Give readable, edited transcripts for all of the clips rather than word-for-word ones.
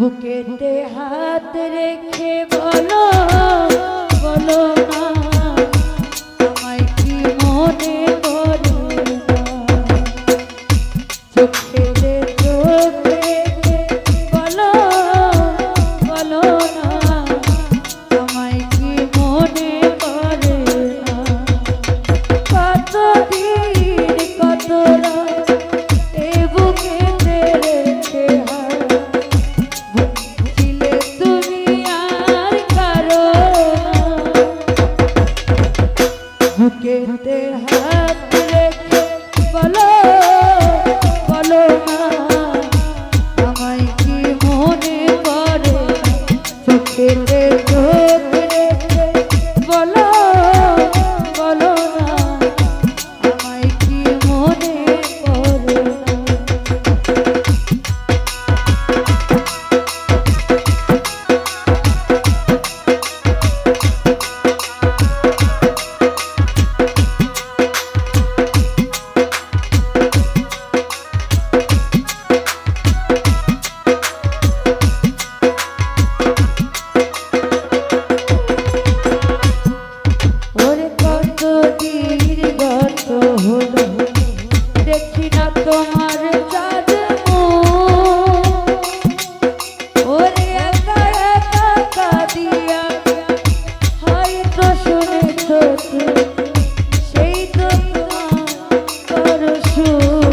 বুকেতে হাত রেখে বলো বলো না আমায় কি মনে পড়ে না চোখেতে চোখ রেখে বলো বলো না আমায় কি মনে পড়ে না কত দিন কত রাত এ বুকেতে রেখে বুকেতে হাত রেখে বলো বলো না আমায় কি মনে পড়ে চোখেতে চোখ রেখে বলো বলো না আমায় কি মনে পড়ে দেখি না তোমার চাঁদ ওরে একা একা কাঁদিয়া হয়তো শুনেছ সেই তো তোমার সুর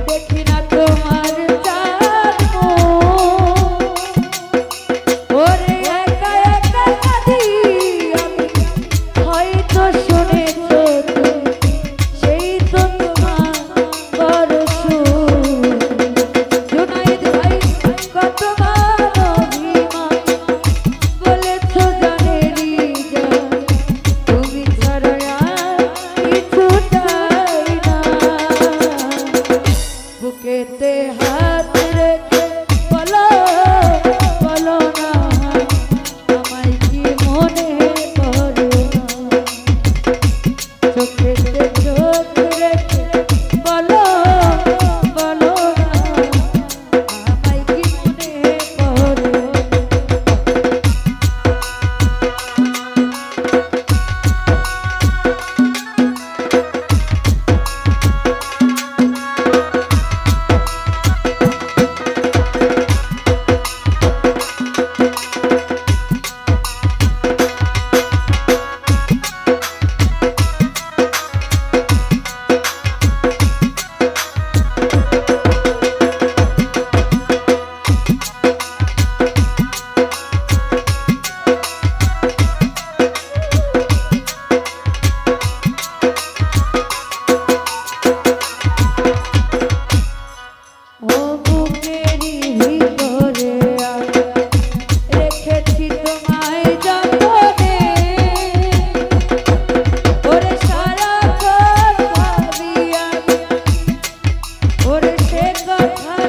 দেখি না তোমার চাঁদ ওরে একা একা কাঁদি আমি হয়তো শুনেছ সেই তো তোমার সুর জুনাইদ ভাই কতবার অভিমান বলেছ জানেরি যা তুমি ছাড়া কিছু চাই না বুকেতে হাত রেখে বলো বলো না আমায় কি মনে পড়ে না চোখেতে চোখ রেখে বলো বলো না আমায় কি মনে পড়ে কথা